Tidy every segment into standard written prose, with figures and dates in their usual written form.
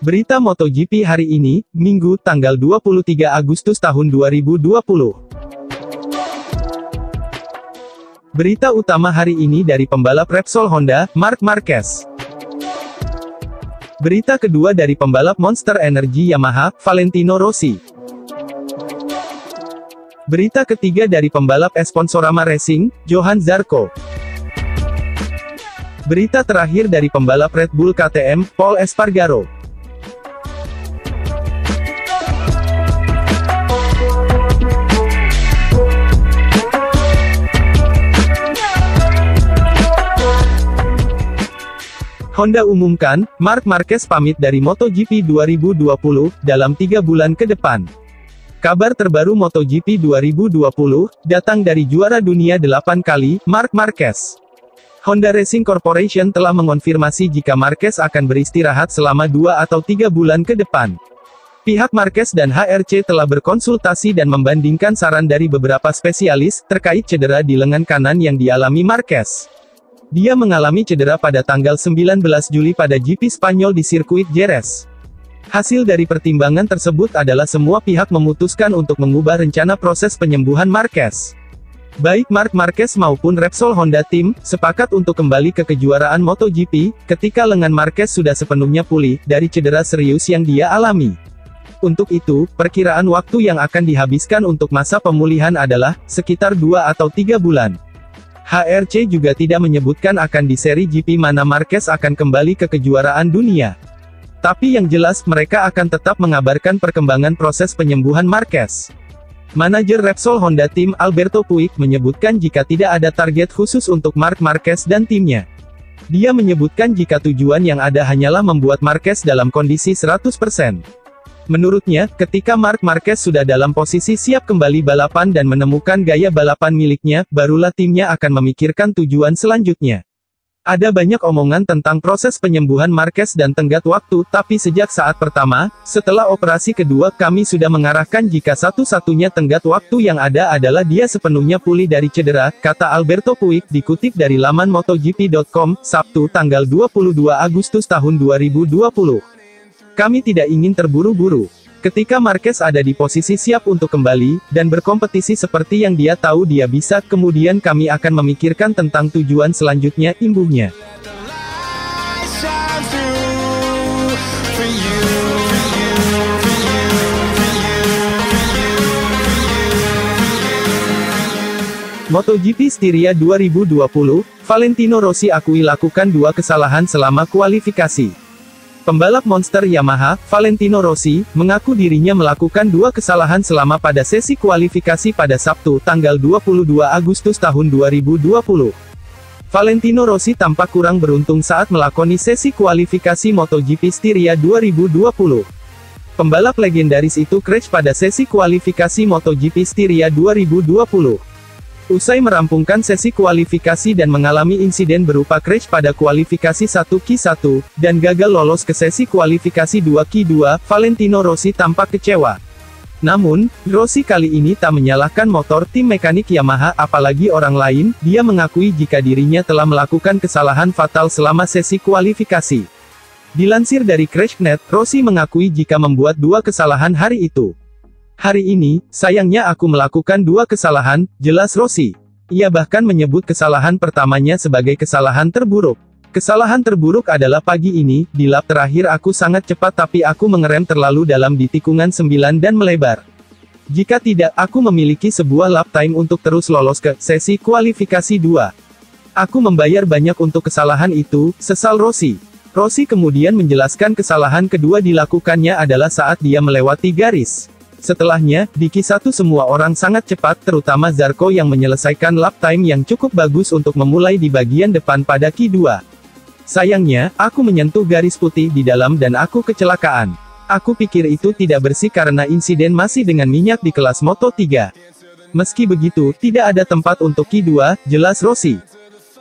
Berita MotoGP hari ini, Minggu, tanggal 23 Agustus tahun 2020. Berita utama hari ini dari pembalap Repsol Honda, Marc Marquez. Berita kedua dari pembalap Monster Energy Yamaha, Valentino Rossi. Berita ketiga dari pembalap Sponsorama Racing, Johann Zarco. Berita terakhir dari pembalap Red Bull KTM, Pol Espargaro. Honda umumkan, Marc Marquez pamit dari MotoGP 2020, dalam 3 bulan ke depan. Kabar terbaru MotoGP 2020, datang dari juara dunia 8 kali, Marc Marquez. Honda Racing Corporation telah mengonfirmasi jika Marquez akan beristirahat selama 2 atau 3 bulan ke depan. Pihak Marquez dan HRC telah berkonsultasi dan membandingkan saran dari beberapa spesialis, terkait cedera di lengan kanan yang dialami Marquez. Dia mengalami cedera pada tanggal 19 Juli pada GP Spanyol di sirkuit Jerez. Hasil dari pertimbangan tersebut adalah semua pihak memutuskan untuk mengubah rencana proses penyembuhan Marquez. Baik Marc Marquez maupun Repsol Honda Team, sepakat untuk kembali ke kejuaraan MotoGP, ketika lengan Marquez sudah sepenuhnya pulih, dari cedera serius yang dia alami. Untuk itu, perkiraan waktu yang akan dihabiskan untuk masa pemulihan adalah, sekitar 2 atau 3 bulan. HRC juga tidak menyebutkan akan di seri GP mana Marquez akan kembali ke kejuaraan dunia. Tapi yang jelas, mereka akan tetap mengabarkan perkembangan proses penyembuhan Marquez. Manajer Repsol Honda Team, Alberto Puig, menyebutkan jika tidak ada target khusus untuk Marc Marquez dan timnya. Dia menyebutkan jika tujuan yang ada hanyalah membuat Marquez dalam kondisi 100%. Menurutnya, ketika Marc Marquez sudah dalam posisi siap kembali balapan dan menemukan gaya balapan miliknya, barulah timnya akan memikirkan tujuan selanjutnya. Ada banyak omongan tentang proses penyembuhan Marquez dan tenggat waktu, tapi sejak saat pertama, setelah operasi kedua, kami sudah mengarahkan jika satu-satunya tenggat waktu yang ada adalah dia sepenuhnya pulih dari cedera, kata Alberto Puig, dikutip dari laman MotoGP.com, Sabtu tanggal 22 Agustus tahun 2020. Kami tidak ingin terburu-buru. Ketika Marquez ada di posisi siap untuk kembali, dan berkompetisi seperti yang dia tahu dia bisa, kemudian kami akan memikirkan tentang tujuan selanjutnya, imbuhnya. MotoGP Styria 2020, Valentino Rossi akui lakukan 2 kesalahan selama kualifikasi. Pembalap Monster Yamaha, Valentino Rossi, mengaku dirinya melakukan 2 kesalahan selama pada sesi kualifikasi pada Sabtu, tanggal 22 Agustus tahun 2020. Valentino Rossi tampak kurang beruntung saat melakoni sesi kualifikasi MotoGP Styria 2020. Pembalap legendaris itu crash pada sesi kualifikasi MotoGP Styria 2020. Usai merampungkan sesi kualifikasi dan mengalami insiden berupa crash pada kualifikasi 1Q1, dan gagal lolos ke sesi kualifikasi 2Q2, Valentino Rossi tampak kecewa. Namun, Rossi kali ini tak menyalahkan motor tim mekanik Yamaha, apalagi orang lain. Dia mengakui jika dirinya telah melakukan kesalahan fatal selama sesi kualifikasi. Dilansir dari Crashnet, Rossi mengakui jika membuat 2 kesalahan hari itu. Hari ini, sayangnya aku melakukan 2 kesalahan, jelas Rossi. Ia bahkan menyebut kesalahan pertamanya sebagai kesalahan terburuk. Kesalahan terburuk adalah pagi ini, di lap terakhir aku sangat cepat tapi aku mengerem terlalu dalam di tikungan 9 dan melebar. Jika tidak, aku memiliki sebuah lap time untuk terus lolos ke sesi kualifikasi 2. Aku membayar banyak untuk kesalahan itu, sesal Rossi. Rossi kemudian menjelaskan kesalahan kedua dilakukannya adalah saat dia melewati garis. Setelahnya, di Q1 semua orang sangat cepat, terutama Zarco yang menyelesaikan lap time yang cukup bagus untuk memulai di bagian depan pada Q2. Sayangnya, aku menyentuh garis putih di dalam dan aku kecelakaan. Aku pikir itu tidak bersih karena insiden masih dengan minyak di kelas Moto3. Meski begitu, tidak ada tempat untuk Q2, jelas Rossi.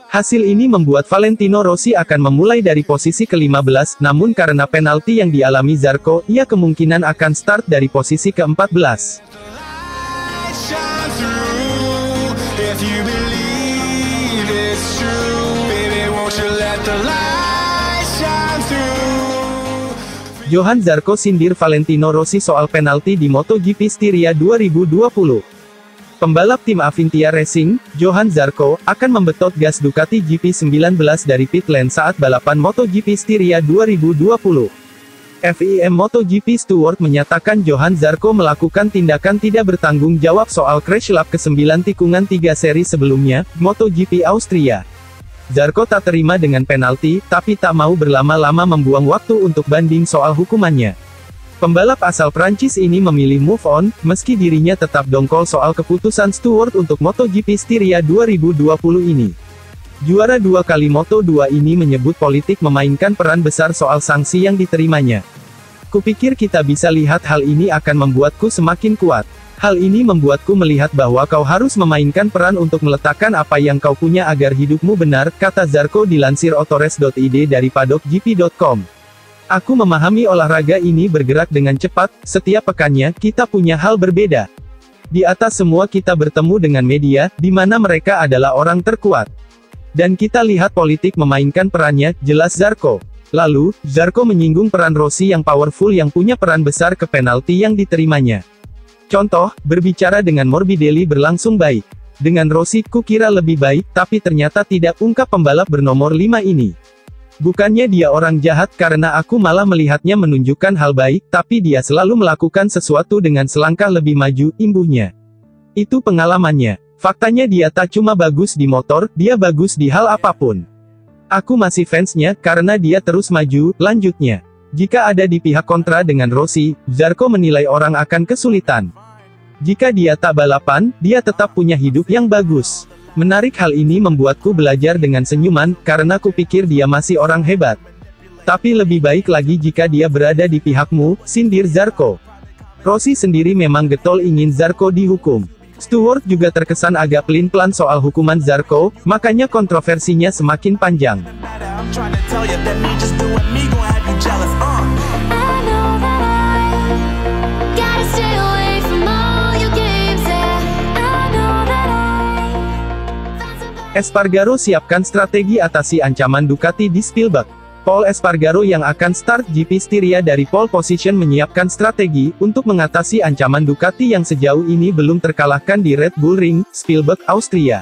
Hasil ini membuat Valentino Rossi akan memulai dari posisi ke-15, namun karena penalti yang dialami Zarco, ia kemungkinan akan start dari posisi ke-14. Johann Zarco sindir Valentino Rossi soal penalti di MotoGP Styria 2020. Pembalap tim Avintia Racing, Johann Zarco, akan membetot gas Ducati GP19 dari pit lane saat balapan MotoGP Styria 2020. FIM MotoGP Stewart menyatakan Johann Zarco melakukan tindakan tidak bertanggung jawab soal crash lap ke-9 tikungan 3 seri sebelumnya, MotoGP Austria. Zarco tak terima dengan penalti, tapi tak mau berlama-lama membuang waktu untuk banding soal hukumannya. Pembalap asal Prancis ini memilih move on, meski dirinya tetap dongkol soal keputusan Stewart untuk MotoGP Styria 2020 ini. Juara 2 kali Moto2 ini menyebut politik memainkan peran besar soal sanksi yang diterimanya. Kupikir kita bisa lihat hal ini akan membuatku semakin kuat. Hal ini membuatku melihat bahwa kau harus memainkan peran untuk meletakkan apa yang kau punya agar hidupmu benar, kata Zarco dilansir Autores.id dari paddockgp.com. Aku memahami olahraga ini bergerak dengan cepat, setiap pekannya, kita punya hal berbeda. Di atas semua kita bertemu dengan media, di mana mereka adalah orang terkuat. Dan kita lihat politik memainkan perannya, jelas Zarco. Lalu, Zarco menyinggung peran Rossi yang powerful yang punya peran besar ke penalti yang diterimanya. Contoh, berbicara dengan Morbidelli berlangsung baik. Dengan Rossi kukira lebih baik, tapi ternyata tidak, ungkap pembalap bernomor 5 ini. Bukannya dia orang jahat karena aku malah melihatnya menunjukkan hal baik, tapi dia selalu melakukan sesuatu dengan selangkah lebih maju, imbuhnya. Itu pengalamannya. Faktanya dia tak cuma bagus di motor, dia bagus di hal apapun. Aku masih fansnya, karena dia terus maju, lanjutnya. Jika ada di pihak kontra dengan Rossi, Zarco menilai orang akan kesulitan. Jika dia tak balapan, dia tetap punya hidup yang bagus. Menarik, hal ini membuatku belajar dengan senyuman, karena kupikir dia masih orang hebat. Tapi lebih baik lagi jika dia berada di pihakmu, sindir Zarco. Rossi sendiri memang getol ingin Zarco dihukum. Stewart juga terkesan agak pelin-pelan soal hukuman Zarco, makanya kontroversinya semakin panjang. Espargaro siapkan strategi atasi ancaman Ducati di Spielberg. Pol Espargaro yang akan start GP Styria dari pole position menyiapkan strategi untuk mengatasi ancaman Ducati yang sejauh ini belum terkalahkan di Red Bull Ring, Spielberg, Austria.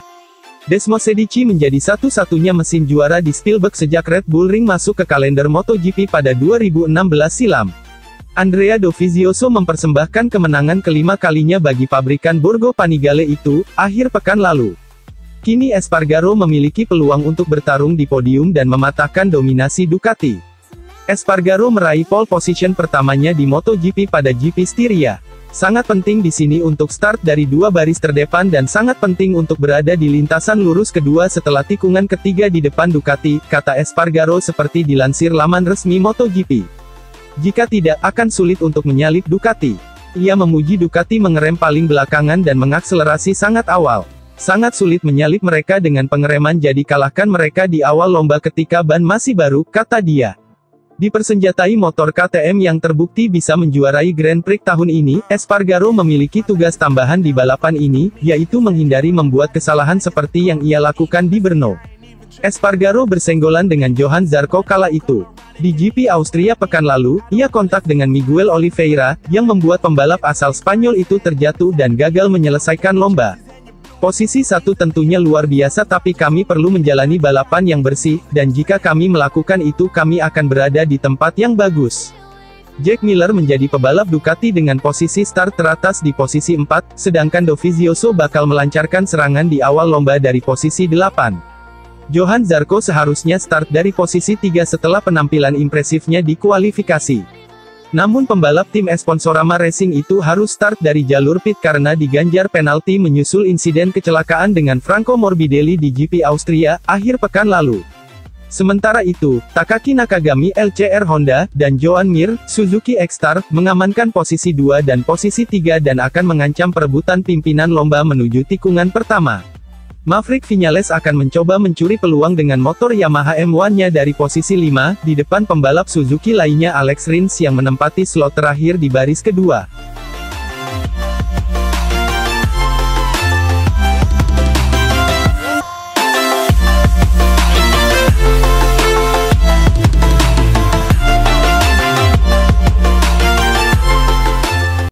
Desmosedici menjadi satu-satunya mesin juara di Spielberg sejak Red Bull Ring masuk ke kalender MotoGP pada 2016 silam. Andrea Dovizioso mempersembahkan kemenangan kelima kalinya bagi pabrikan Borgo Panigale itu, akhir pekan lalu. Kini Espargaro memiliki peluang untuk bertarung di podium dan mematahkan dominasi Ducati. Espargaro meraih pole position pertamanya di MotoGP pada GP Styria. Sangat penting di sini untuk start dari 2 baris terdepan dan sangat penting untuk berada di lintasan lurus kedua setelah tikungan ketiga di depan Ducati, kata Espargaro seperti dilansir laman resmi MotoGP. Jika tidak, akan sulit untuk menyalip Ducati. Ia memuji Ducati mengerem paling belakangan dan mengakselerasi sangat awal. Sangat sulit menyalip mereka dengan pengereman, jadi kalahkan mereka di awal lomba ketika ban masih baru, kata dia. Dipersenjatai motor KTM yang terbukti bisa menjuarai Grand Prix tahun ini, Espargaro memiliki tugas tambahan di balapan ini, yaitu menghindari membuat kesalahan seperti yang ia lakukan di Brno. Espargaro bersenggolan dengan Johann Zarco kala itu. Di GP Austria pekan lalu, ia kontak dengan Miguel Oliveira, yang membuat pembalap asal Spanyol itu terjatuh dan gagal menyelesaikan lomba. Posisi 1 tentunya luar biasa, tapi kami perlu menjalani balapan yang bersih, dan jika kami melakukan itu kami akan berada di tempat yang bagus. Jack Miller menjadi pebalap Ducati dengan posisi start teratas di posisi 4, sedangkan Dovizioso bakal melancarkan serangan di awal lomba dari posisi 8. Johann Zarco seharusnya start dari posisi 3 setelah penampilan impresifnya di kualifikasi. Namun pembalap tim Sponsorama Racing itu harus start dari jalur pit karena diganjar penalti menyusul insiden kecelakaan dengan Franco Morbidelli di GP Austria, akhir pekan lalu. Sementara itu, Takaki Nakagami LCR Honda, dan Joan Mir, Suzuki X-Star, mengamankan posisi 2 dan posisi 3 dan akan mengancam perebutan pimpinan lomba menuju tikungan pertama. Maverick Viñales akan mencoba mencuri peluang dengan motor Yamaha M1-nya dari posisi 5, di depan pembalap Suzuki lainnya Alex Rins yang menempati slot terakhir di baris kedua.